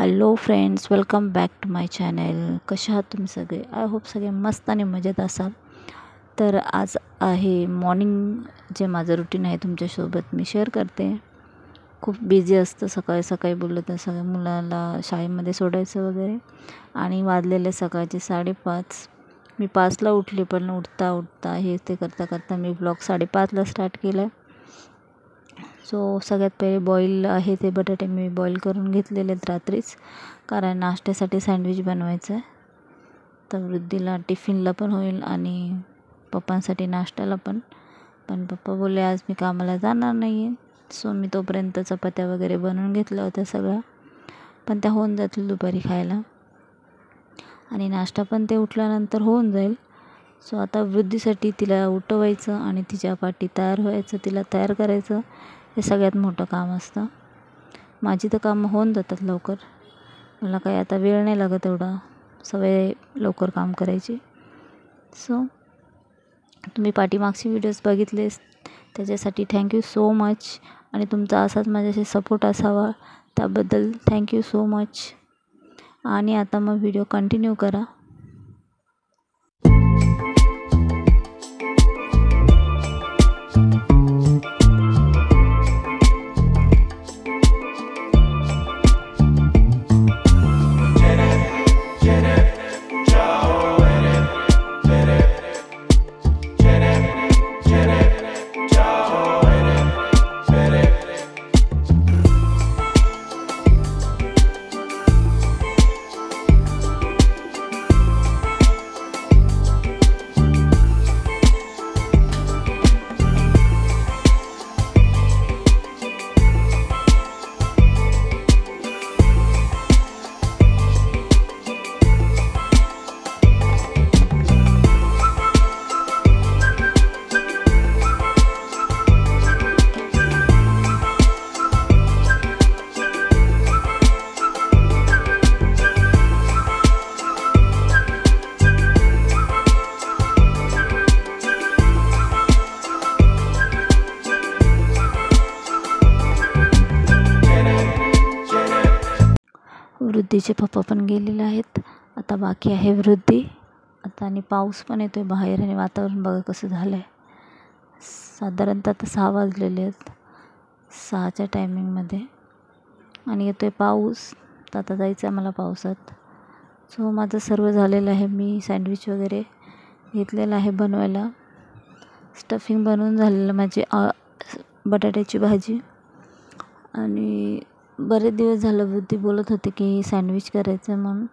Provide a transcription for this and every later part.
Hello friends, welcome back to my channel. कशा आहात तुम्ही सगळे? आय होप सगळे मस्त आणि मजेत असाल. तर आज आहे मॉर्निंग, जे माझं रुटीन आहे तुमच्यासोबत मी शेअर करते. खूप बिझी असतं. सकाळी सकाळी बोललं तर सगळ्या मुलाला शाळेमध्ये सोडायचं वगैरे, आणि वाजलेले सकाळचे 5:30. मी 5ला उठले, पण उठता उठता हे ते करता करता मी ब्लॉग 5:30ला स्टार्ट केला आहे. सो सगळ्यात पहिले बॉईल आहे ते बटाटे मी बॉईल करून घेतलेले आहेत रात्रीच, कारण नाश्त्यासाठी सँडविच बनवायचं आहे. तर वृद्धीला टिफिनला पण होईल आणि पप्पांसाठी नाश्त्याला पण. पप्पा बोलले आज मी कामाला जाणार नाही आहे. सो मी तोपर्यंत चपात्या वगैरे बनवून घेतल्या होत्या सगळ्या, पण त्या होऊन जातील दुपारी खायला, आणि नाश्ता पण ते उठल्यानंतर होऊन जाईल. सो आता वृद्धीसाठी तिला उठवायचं आणि तिच्या पाठी तयार व्हायचं, तिला तयार करायचं, हे सगळ्यात मोठं काम असतं. माझी तर कामं होऊन जातात लवकर. मला काही आता वेळ नाही लागत एवढा, सवय लवकर काम करायची. सो तुम्ही पाठीमागचे व्हिडिओज बघितलेस त्याच्यासाठी थँक्यू सो मच, आणि तुमचा असाच माझ्याशी सपोर्ट असावा त्याबद्दल थँक्यू सो मच. आणि आता मग व्हिडिओ कंटिन्यू करा. वृद्धीचे पप्पा पण गेलेले आहेत. आता बाकी आहे वृद्धी. आता आणि पाऊस पण येतो आहे बाहेर, आणि वातावरण बघा कसं झालं आहे. साधारणतः आता 6 वाजलेले आहेत, 6च्या टायमिंगमध्ये, आणि येतो आहे पाऊस. तर आता जायचं आहे मला पावसात. सो माझं सर्व झालेलं आहे. मी सँडविच वगैरे घेतलेलं आहे बनवायला. स्टफिंग बनवून झालेलं माझी बटाट्याची भाजी. आणि बरेच दिवस झालं वृद्धी बोलत होते की सँडविच करायचं आहे म्हणून.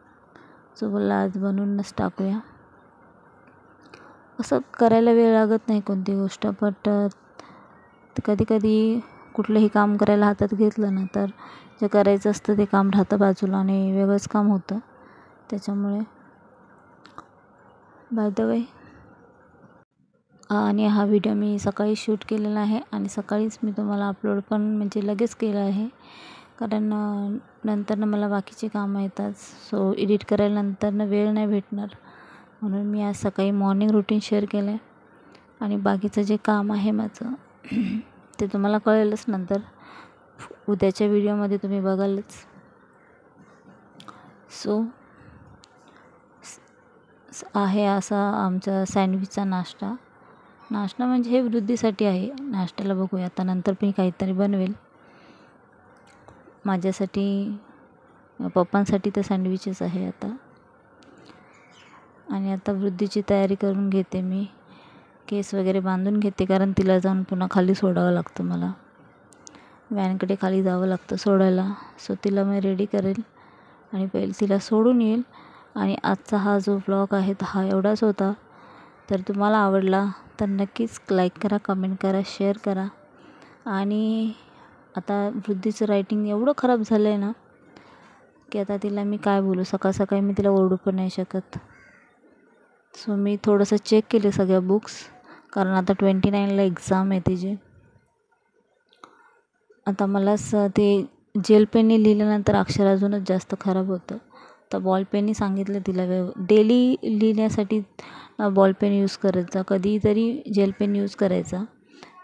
सो बोलला आज बनवूनच टाकूया. असं करायला वेळ लागत नाही कोणती गोष्ट, बट कधी कधी कुठलंही काम करायला हातात घेतलं ना, तर जे करायचं असतं ते काम राहतं बाजूला आणि वेगळंच काम होतं. त्याच्यामुळे बाय द वे, आणि हा व्हिडिओ मी सकाळी शूट केलेला आहे, आणि सकाळीच मी तुम्हाला अपलोड पण म्हणजे लगेच केलं आहे, कारण नंतरनं मला बाकीचे कामं येतात. सो एडिट करायला नंतरनं वेळ नाही भेटणार, म्हणून मी आज सकाळी मॉर्निंग रुटीन शेअर केलं आहे. आणि बाकीचं जे काम आहे माझं ते तुम्हाला कळेलच नंतर, उद्याच्या व्हिडिओमध्ये तुम्ही बघालच. सो आहे असा आमचा सँडविचचा नाश्ता. नाश्ता म्हणजे हे वृद्धीसाठी आहे. नाश्त्याला बघूया आता नंतर मी काहीतरी बनवेल माझ्यासाठी. पप्पांसाठी तर सँडविचच आहे आता. आणि आता वृद्धीची तयारी करून घेते मी. केस वगैरे बांधून घेते, कारण तिला जाऊन पुन्हा खाली सोडावं लागतं मला. व्हॅनकडे खाली जावं लागतं सोडायला. सो तिला मी रेडी करेल आणि पहिले तिला सोडून येईल. आणि आजचा हा जो व्लॉग आहे हा एवढाच होता. तर तुम्हाला आवडला तर नक्कीच लाईक करा, कमेंट करा, शेअर करा. आणि आता वृद्धीचं रायटिंग एवढं खराब झालं आहे ना, की आता तिला मी काय बोलू. सकाळ सकाळी मी तिला ओरडू पण नाही शकत. सो मी थोडंसं चेक केले सगळ्या बुक्स, कारण आता 29ला एक्झाम आहे तिची. आता मलाच ते जेल पेनने लिहिल्यानंतर अक्षर अजूनच जास्त खराब होतं. तर बॉल पेननी सांगितलं तिला डेली लिहिण्यासाठी बॉल पेन यूज करायचा, कधीतरी जेल पेन यूज करायचा.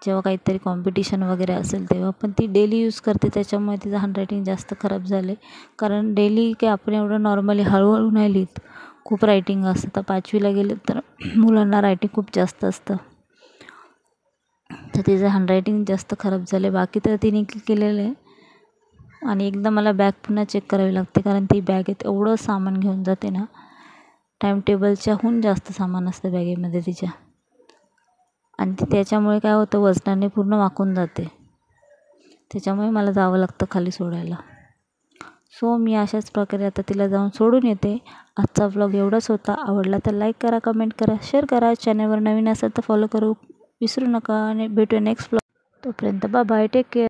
जेव्हा काहीतरी कॉम्पिटिशन वगैरे असेल तेव्हा. पण ती डेली यूज करते त्याच्यामुळे तिचं हँडरायटिंग जास्त खराब झाले. कारण डेली काय आपण एवढं नॉर्मली हळूहळू नाही लिहित, खूप रायटिंग असतं. तर 5वीला गेले तर मुलांना रायटिंग खूप जास्त असतं, तर तिचं हँडरायटिंग जास्त खराब झाले. बाकी तर तिने केलेलं आहे. आणि एकदा मला बॅग पुन्हा चेक करावी लागते, कारण ती बॅगेत एवढं सामान घेऊन जाते ना, टाईमटेबलच्याहून जास्त सामान असतं बॅगेमध्ये तिच्या. आणि ती त्याच्यामुळे काय होतं, वजनाने पूर्ण वाकून जाते. त्याच्यामुळे मला जावं लागतं खाली सोडायला. सो मी अशाच प्रकारे आता तिला जाऊन सोडून येते. आजचा व्लॉग एवढाच होता. आवडला तर लाईक करा, कमेंट करा, शेअर करा. चॅनलवर नवीन असेल तर फॉलो करू विसरू नका. आणि भेटूया नेक्स्ट व्लॉग. तोपर्यंत बाय बाय, टेक केअर.